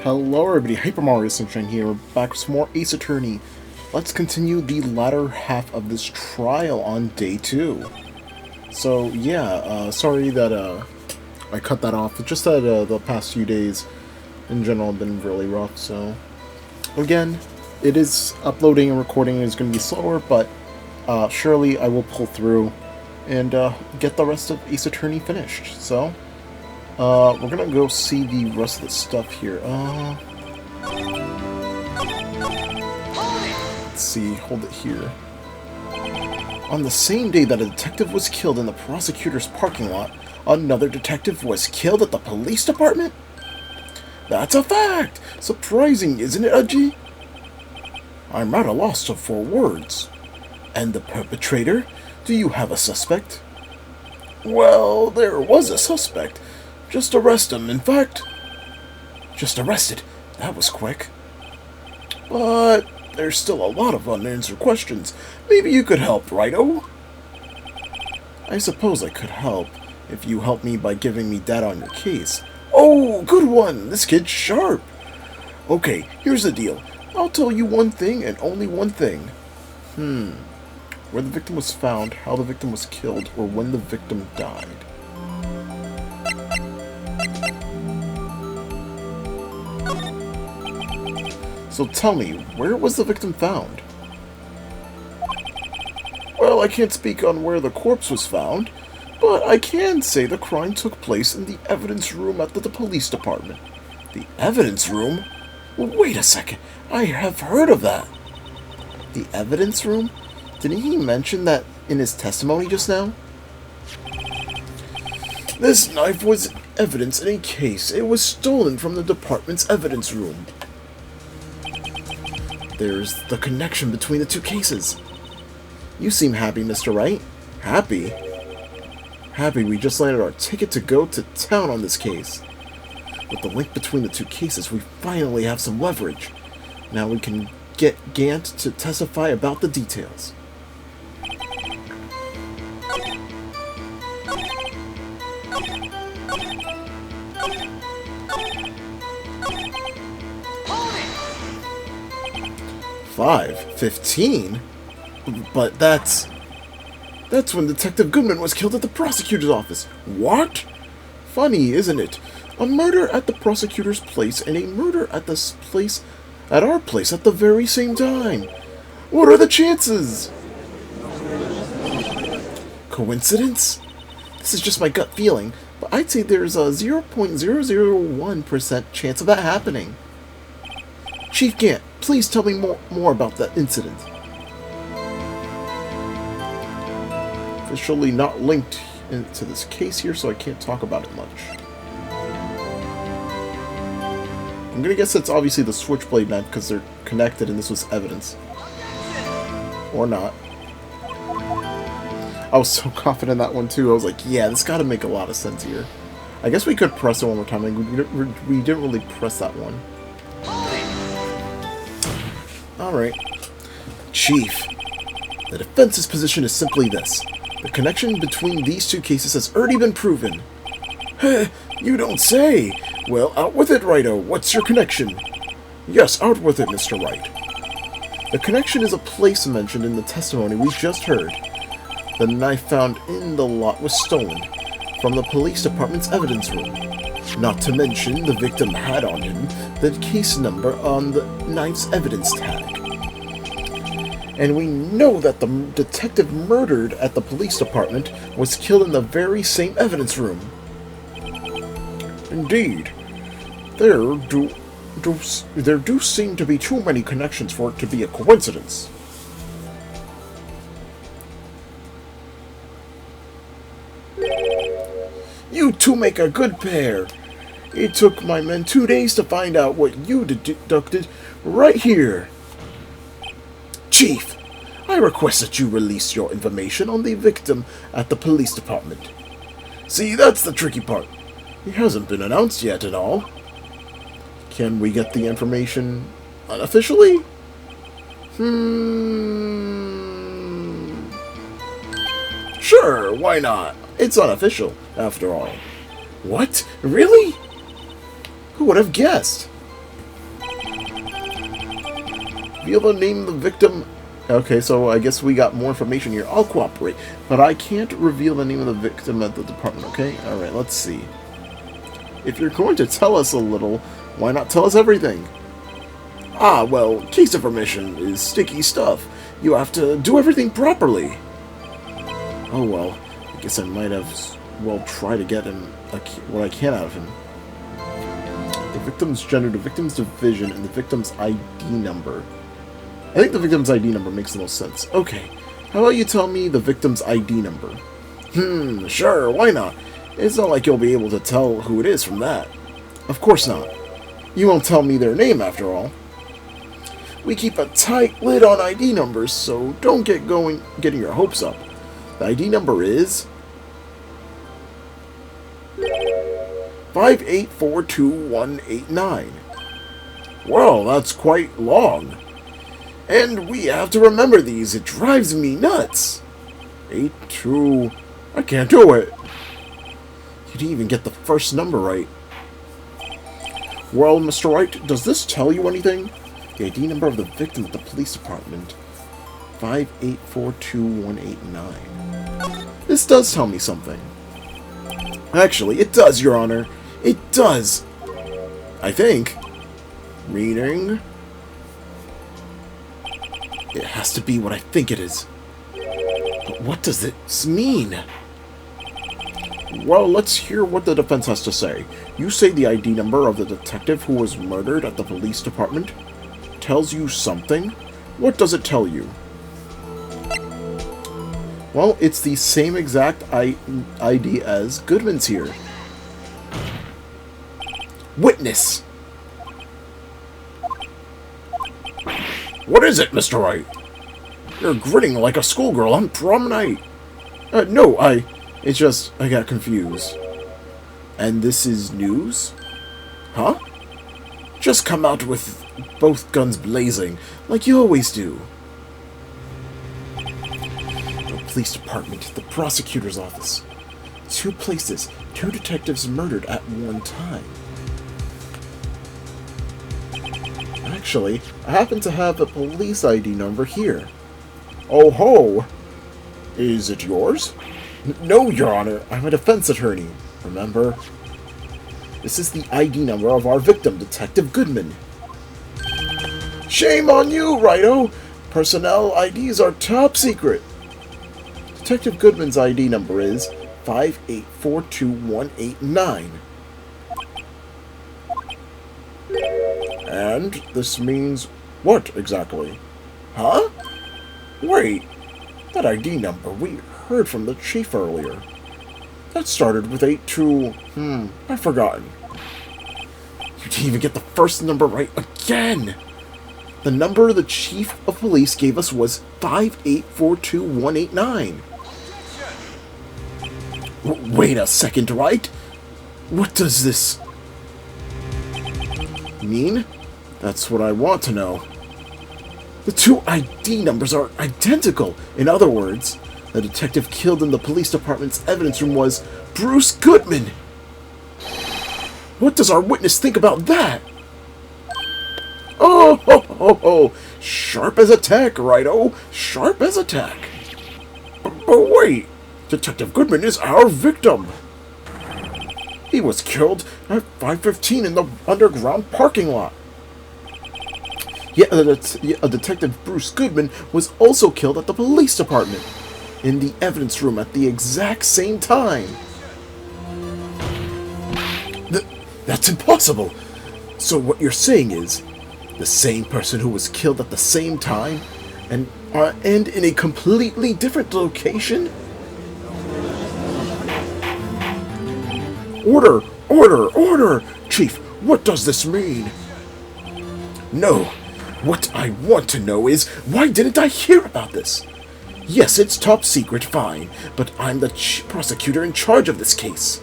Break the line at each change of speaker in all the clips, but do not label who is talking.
Hello everybody, Hyper Mario Sunshine here, back with some more Ace Attorney. Let's continue the latter half of this trial on day 2. So yeah, sorry that I cut that off. It's just that the past few days in general have been really rough, so... Again, it is uploading and recording is going to be slower, but surely I will pull through and get the rest of Ace Attorney finished, so... we're gonna go see the rest of the stuff here. Let's see, hold it here. On the same day that a detective was killed in the prosecutor's parking lot, another detective was killed at the police department? That's a fact! Surprising, isn't it, Udgy? I'm at a loss for words. And the perpetrator? Do you have a suspect? Well, there was a suspect. Just arrest him, in fact. Just arrested. That was quick. But there's still a lot of unanswered questions. Maybe you could help, Righto? I suppose I could help, if you help me by giving me data on your case. Oh, good one! This kid's sharp! Okay, here's the deal. I'll tell you one thing and only one thing. Where the victim was found, how the victim was killed, or when the victim died. So tell me, where was the victim found? Well, I can't speak on where the corpse was found, but I can say the crime took place in the evidence room at the police department. The evidence room? Wait a second, I have heard of that. The evidence room? Didn't he mention that in his testimony just now? This knife was evidence in a case. It was stolen from the department's evidence room. There's the connection between the two cases. You seem happy, Mr. Wright. Happy? Happy we just landed our ticket to go to town on this case. With the link between the two cases, we finally have some leverage. Now we can get Gant to testify about the details. $5.15? But that's when Detective Goodman was killed at the prosecutor's office. What? Funny, isn't it? A murder at the prosecutor's place and a murder at our place at the very same time. What are the chances? Coincidence? This is just my gut feeling, but I'd say there's a 0.001% chance of that happening. Chief Gant, please tell me more about that incident. Officially not linked into this case here, so I can't talk about it much. I'm gonna guess it's obviously the Switchblade knife because they're connected and this was evidence. Or not. I was so confident in that one too. I was like, yeah, this gotta make a lot of sense here. I guess we could press it one more time. Like, we didn't really press that one. Alright. Chief, the defense's position is simply this. The connection between these two cases has already been proven. You don't say! Well, out with it, Righto. What's your connection? Yes, out with it, Mr. Wright. The connection is a place mentioned in the testimony we just heard. The knife found in the lot was stolen from the police department's evidence room. Not to mention, the victim had on him the case number on the knife's evidence tag. And we know that the detective murdered at the police department was killed in the very same evidence room. Indeed. There do seem to be too many connections for it to be a coincidence. You two make a good pair. It took my men 2 days to find out what you deducted right here. Chief, I request that you release your information on the victim at the police department. See, that's the tricky part. He hasn't been announced yet at all. Can we get the information unofficially? Sure, why not? It's unofficial, after all. What? Really? Who would have guessed? reveal the name of the victim. Okay, so I guess we got more information here. I'll cooperate, but I can't reveal the name of the victim at the department, okay? Alright, let's see. If you're going to tell us a little, why not tell us everything? Ah, well, case information is sticky stuff. You have to do everything properly. Oh, well, I guess I might have, well, try to get him what I can out of him. The victim's gender, the victim's division, and the victim's ID number. I think the victim's ID number makes the most sense. Okay, how about you tell me the victim's ID number? Sure, why not? It's not like you'll be able to tell who it is from that. Of course not. You won't tell me their name, after all. We keep a tight lid on ID numbers, so don't getting your hopes up. The ID number is 5842189. Well, that's quite long. And we have to remember these. It drives me nuts. 82... I can't do it. You didn't even get the first number right. Well, Mr. Wright, does this tell you anything? The ID number of the victim at the police department. 5842189. This does tell me something. Actually, it does, Your Honor. It does. I think. Meaning... it has to be what I think it is. But what does this mean? Well, let's hear what the defense has to say. You say the ID number of the detective who was murdered at the police department tells you something? What does it tell you? Well, it's the same exact ID as Goodman's here. Witness! What is it, Mr. Wright? You're grinning like a schoolgirl on prom night. No, it's just, I got confused. And this is news? Huh? Just come out with both guns blazing, like you always do. The police department, the prosecutor's office. 2 places, 2 detectives murdered at one time. Actually, I happen to have a police ID number here. Oh ho! Is it yours? No, Your Honor. I'm a defense attorney. Remember? This is the ID number of our victim, Detective Goodman. Shame on you, Righto! Personnel IDs are top secret. Detective Goodman's ID number is 5842189. And this means what exactly? Huh? Wait, that ID number we heard from the chief earlier. That started with 82... I've forgotten. You didn't even get the first number right again! The number the chief of police gave us was 5842189. Wait a second, Wright? What does this mean? That's what I want to know. The 2 ID numbers are identical. In other words, the detective killed in the police department's evidence room was Bruce Goodman. What does our witness think about that? Oh, ho, ho, ho. Sharp as a tack, Righto. Sharp as a tack. But wait, Detective Goodman is our victim. He was killed at 5:15 in the underground parking lot. Yet Detective Bruce Goodman was also killed at the police department, in the evidence room at the exact same time. That's impossible! So what you're saying is, the same person who was killed at the same time, and in a completely different location? Order! Order! Order! Chief, what does this mean? No. What I want to know is, why didn't I hear about this? Yes, it's top secret, fine, but I'm the prosecutor in charge of this case.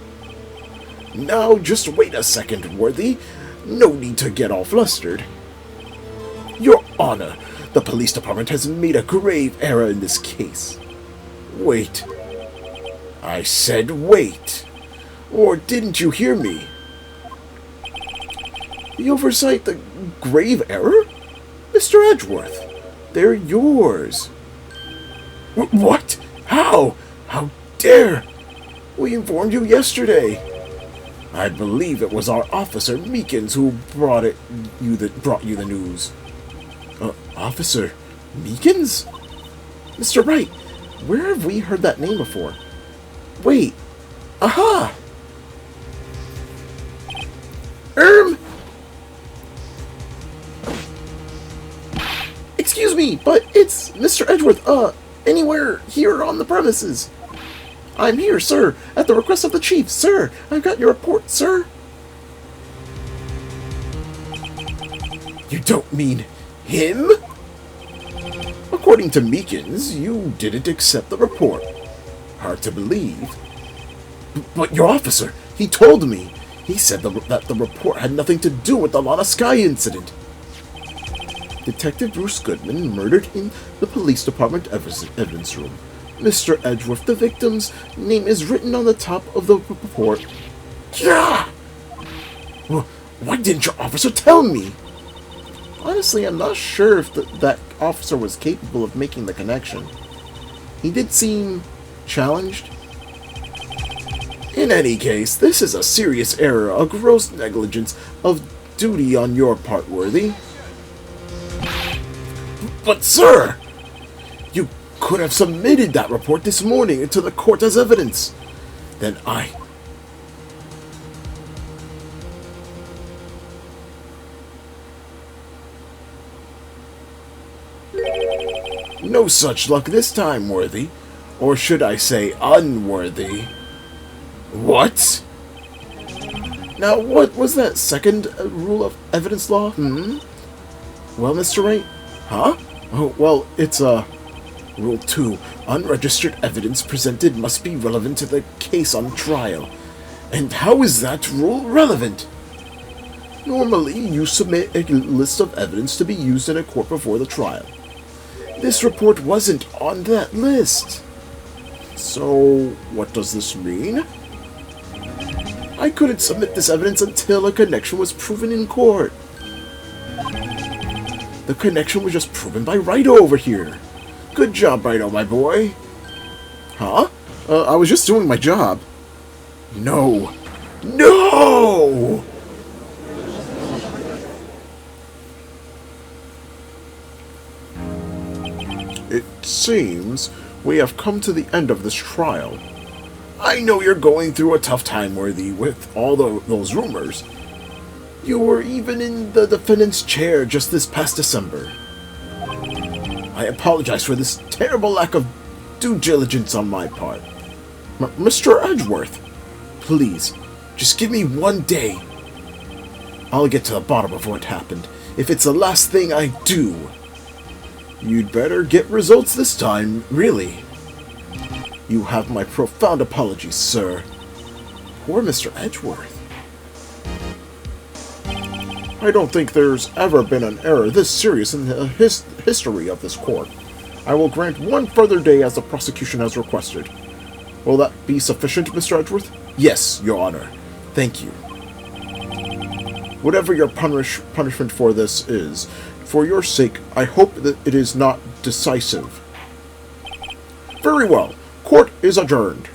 Now, just wait a second, Worthy. No need to get all flustered. Your Honor, the police department has made a grave error in this case. Wait. I said wait. Or didn't you hear me? The oversight, the grave error? Mr. Edgeworth, they're yours. What? How? How dare? We informed you yesterday. I believe it was our officer Meekins who brought you the news. Officer Meekins? Mr. Wright, where have we heard that name before? Wait. Aha! Excuse me, but it's Mr. Edgeworth, anywhere here on the premises. I'm here, sir, at the request of the chief. Sir, I've got your report, sir. You don't mean him? According to Meekins, you didn't accept the report. Hard to believe. But your officer, he told me. He said that the report had nothing to do with the Lana Sky incident. Detective Bruce Goodman murdered in the police department evidence room. Mr. Edgeworth, the victim's name is written on the top of the report. Yeah! Well, why didn't your officer tell me? Honestly, I'm not sure if that officer was capable of making the connection. He did seem challenged. In any case, this is a serious error, a gross negligence of duty on your part, Worthy. But, sir! You could have submitted that report this morning to the court as evidence. Then No such luck this time, Worthy. Or should I say, unworthy. What? Now, what was that second rule of evidence law? Well, Mr. Wright? Huh? Oh, well, it's, Rule 2. Unregistered evidence presented must be relevant to the case on trial. And how is that rule relevant? Normally, you submit a list of evidence to be used in a court before the trial. This report wasn't on that list. So, what does this mean? I couldn't submit this evidence until a connection was proven in court. The connection was just proven by Wright over here. Good job, Wright, my boy. Huh? I was just doing my job. No. No! It seems we have come to the end of this trial. I know you're going through a tough time, Worthy, with all those rumors. You were even in the defendant's chair just this past December. I apologize for this terrible lack of due diligence on my part. Mr. Edgeworth, please, just give me one day. I'll get to the bottom of what happened, if it's the last thing I do. You'd better get results this time, really. You have my profound apologies, sir. Poor Mr. Edgeworth. I don't think there's ever been an error this serious in the history of this court. I will grant one further day as the prosecution has requested. Will that be sufficient, Mr. Edgeworth? Yes, Your Honor. Thank you. Whatever your punishment for this is, for your sake, I hope that it is not decisive. Very well. Court is adjourned.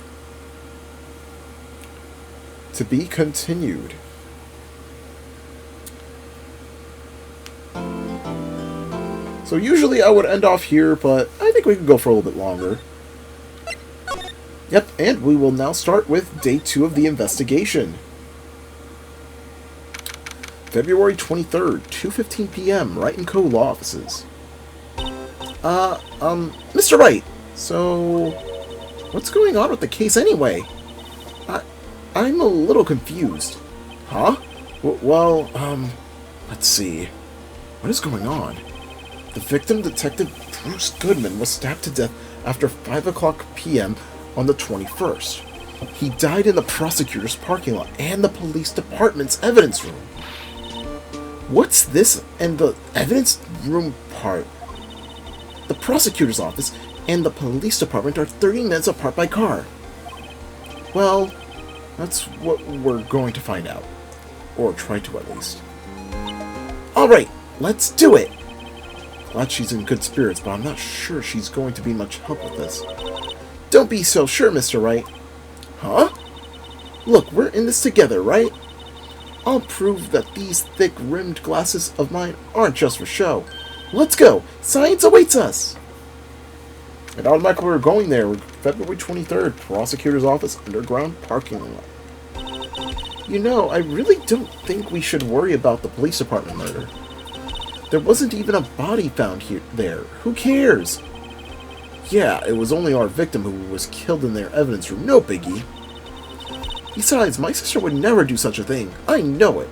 To be continued. So usually I would end off here, but I think we can go for a little bit longer. Yep, and we will now start with Day 2 of the investigation. February 23rd, 2:15 p.m., Wright & Co. Law Offices. Mr. Wright, so what's going on with the case anyway? I'm a little confused. Huh? Well, let's see. What is going on? The victim, Detective Bruce Goodman, was stabbed to death after 5 o'clock p.m. on the 21st. He died in the prosecutor's parking lot and the police department's evidence room. What's this and the evidence room part? The prosecutor's office and the police department are 30 minutes apart by car. Well, that's what we're going to find out. Or try to, at least. Alright, let's do it! Glad she's in good spirits, but I'm not sure she's going to be much help with this. Don't be so sure, Mr. Wright. Huh? Look, we're in this together, right? I'll prove that these thick-rimmed glasses of mine aren't just for show. Let's go! Science awaits us! And automatically we're going there. February 23rd, Prosecutor's Office, underground parking lot. You know, I really don't think we should worry about the police department murder. There wasn't even a body found there. Who cares? Yeah, it was only our victim who was killed in their evidence room. No biggie. Besides, my sister would never do such a thing. I know it.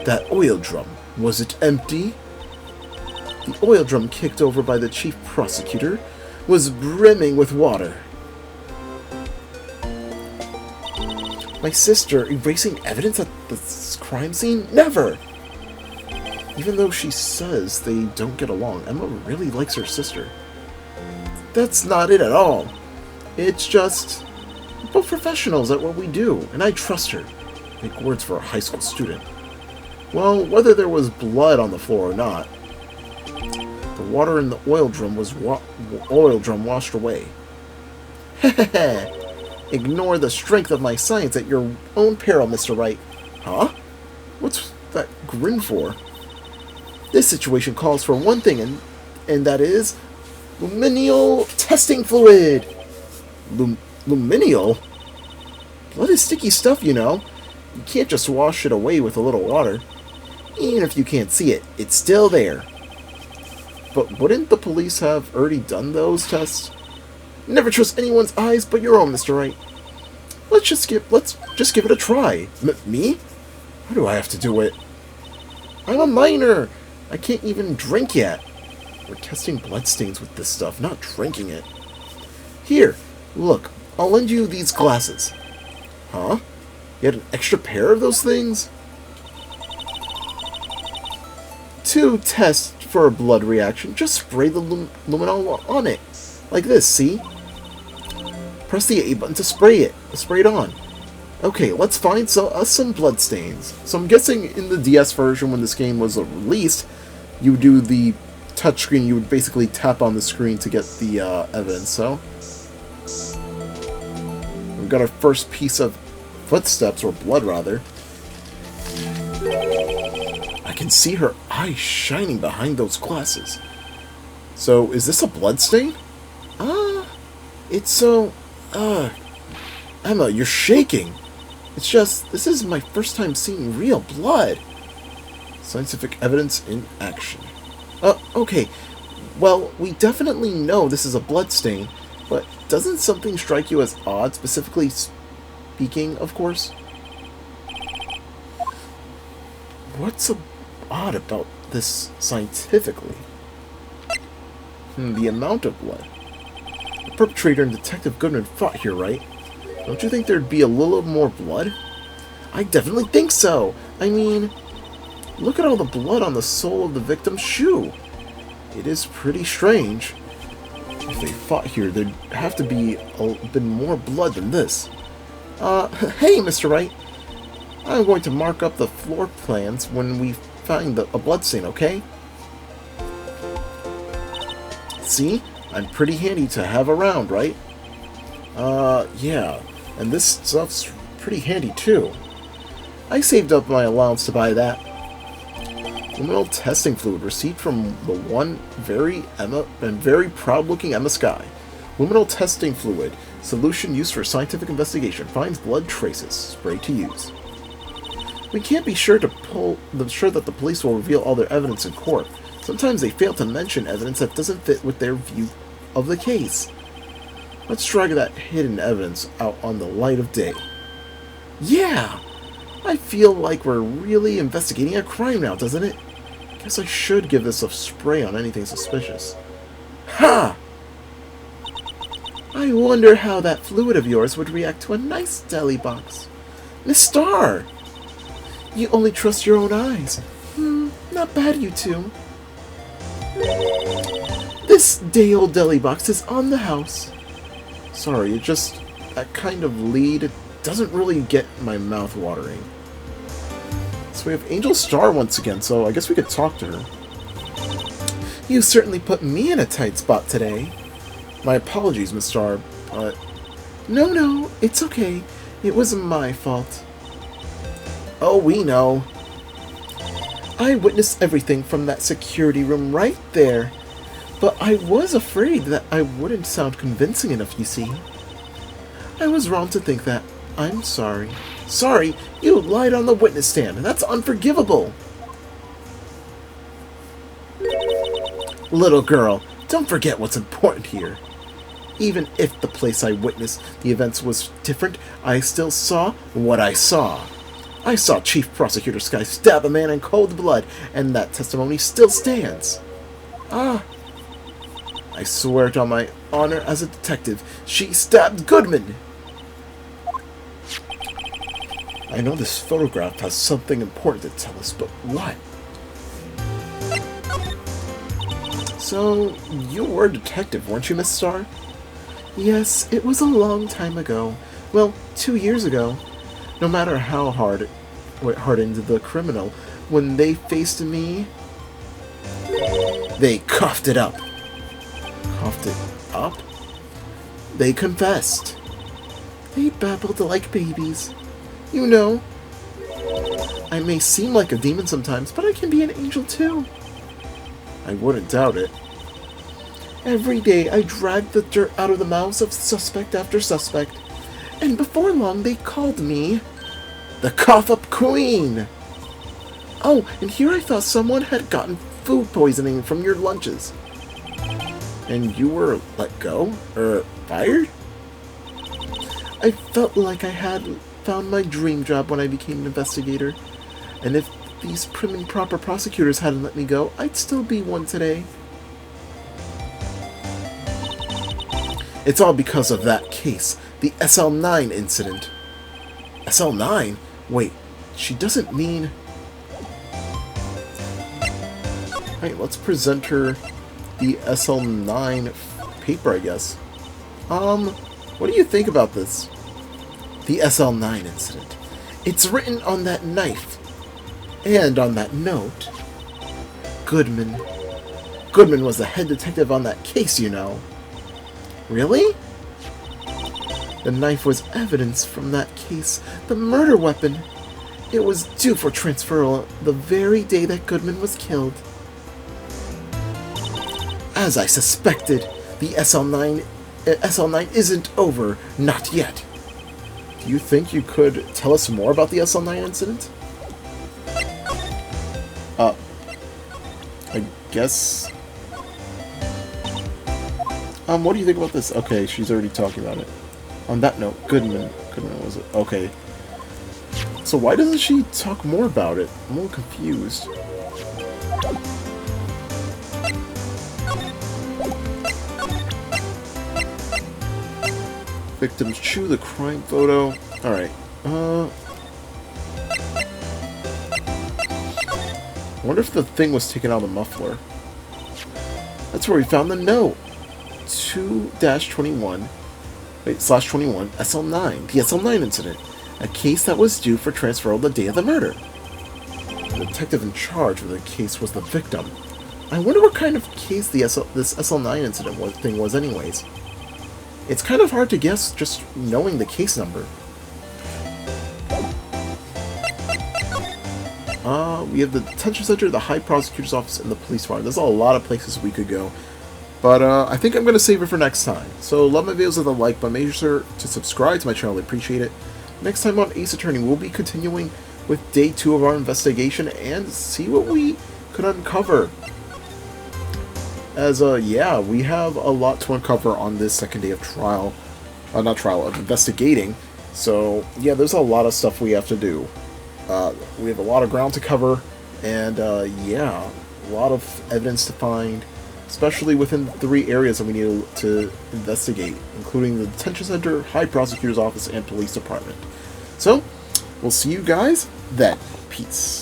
That oil drum, was it empty? The oil drum kicked over by the chief prosecutor was brimming with water. My sister erasing evidence at the crime scene? Never! Even though she says they don't get along, Emma really likes her sister. That's not it at all. It's just... we're both professionals at what we do, and I trust her. Big words for a high school student. Well, whether there was blood on the floor or not, the water in the oil drum was washed away. Hehehe. Ignore the strength of my science at your own peril, Mr. Wright. Huh? What's that grin for? This situation calls for one thing, and that is luminol testing fluid. Luminol? Blood is sticky stuff, you know. You can't just wash it away with a little water. Even if you can't see it, it's still there. But wouldn't the police have already done those tests? Never trust anyone's eyes but your own, Mr. Wright. Let's just give it a try. Me? Why do I have to do it? I'm a minor. I can't even drink yet. We're testing bloodstains with this stuff, not drinking it. Here, look. I'll lend you these glasses. Huh? You had an extra pair of those things? To test for a blood reaction, just spray the luminol on it. Like this, see? Press the A button to spray it on. Okay, let's find us some blood stains. So I'm guessing in the DS version when this game was released, you would do the touchscreen, you would basically tap on the screen to get the evidence, so... we've got our first piece of footsteps, or blood rather. I can see her eyes shining behind those glasses. So, is this a blood stain? It's so... Emma, you're shaking. It's just, this is my first time seeing real blood. Scientific evidence in action. Okay. Well, we definitely know this is a blood stain, but doesn't something strike you as odd, specifically speaking, of course? What's so odd about this scientifically? The amount of blood. The perpetrator and Detective Goodman fought here, right? Don't you think there'd be a little more blood? I definitely think so! I mean, look at all the blood on the sole of the victim's shoe. It is pretty strange. If they fought here, there'd have to be been more blood than this. Hey, Mr. Wright. I'm going to mark up the floor plans when we find a bloodstain, okay? See? I'm pretty handy to have around, right? Yeah. And this stuff's pretty handy, too. I saved up my allowance to buy that. Luminol testing fluid received from the one very proud-looking Emma Skye. Luminol testing fluid. Solution used for scientific investigation. Finds blood traces. Spray to use. We can't be sure that the police will reveal all their evidence in court. Sometimes they fail to mention evidence that doesn't fit with their view of the case. Let's drag that hidden evidence out on the light of day. Yeah! I feel like we're really investigating a crime now, doesn't it? Guess I should give this a spray on anything suspicious. Ha! I wonder how that fluid of yours would react to a nice deli box. Miss Starr! You only trust your own eyes. Not bad, you two. This day-old deli box is on the house. Sorry, it just... that kind of lead doesn't really get my mouth watering. So we have Angel Starr once again, so I guess we could talk to her. You certainly put me in a tight spot today. My apologies, Miss Starr, but... No, it's okay. It was my fault. Oh, we know. I witnessed everything from that security room right there. But I was afraid that I wouldn't sound convincing enough, you see. I was wrong to think that. I'm sorry. Sorry? You lied on the witness stand. That's unforgivable. Little girl, don't forget what's important here. Even if the place I witnessed the events was different, I still saw what I saw. I saw Chief Prosecutor Sky stab a man in cold blood, and that testimony still stands. I swear it on my honor as a detective, she stabbed Goodman. I know this photograph has something important to tell us, but what? So, you were a detective, weren't you, Miss Starr? Yes, it was a long time ago. Well, 2 years ago. No matter how hardened the criminal, when they faced me, they coughed it up. Coughed it up? They confessed. They babbled like babies. You know, I may seem like a demon sometimes, but I can be an angel too. I wouldn't doubt it. Every day I dragged the dirt out of the mouths of suspect after suspect, and before long they called me the Cough-Up Queen. Oh, and here I thought someone had gotten food poisoning from your lunches. And you were let go? Or fired? I felt like I had found my dream job when I became an investigator. And if these prim and proper prosecutors hadn't let me go, I'd still be one today. It's all because of that case, the SL9 incident. SL9? Wait, she doesn't mean... Right, let's present her the SL9 paper, I guess. What do you think about this? The SL9 incident. It's written on that knife. And on that note, Goodman. Goodman was the head detective on that case, you know. Really? The knife was evidence from that case. The murder weapon. It was due for transferal the very day that Goodman was killed. As I suspected, the SL9 isn't over. Not yet. Do you think you could tell us more about the SL9 incident? I guess... what do you think about this? Okay, she's already talking about it. On that note, Goodman was it? Okay. So why doesn't she talk more about it? I'm a little confused. Victims chew the crime photo. Alright. I wonder if the thing was taken out of the muffler. That's where we found the note. 2-21. Wait, /21. SL9. The SL9 incident. A case that was due for transferal the day of the murder. The detective in charge of the case was the victim. I wonder what kind of case this SL9 incident thing was anyways. It's kind of hard to guess just knowing the case number. We have the detention center, the high prosecutor's office, and the police department. There's a lot of places we could go. But I think I'm going to save it for next time. So love my videos with a like, but make sure to subscribe to my channel. I appreciate it. Next time on Ace Attorney, we'll be continuing with day 2 of our investigation and see what we could uncover. As, yeah, we have a lot to uncover on this second day of trial. Not trial, of investigating. So, yeah, there's a lot of stuff we have to do. We have a lot of ground to cover, and, yeah, a lot of evidence to find, especially within the 3 areas that we need to investigate, including the detention center, high prosecutor's office, and police department. So, we'll see you guys then. Peace.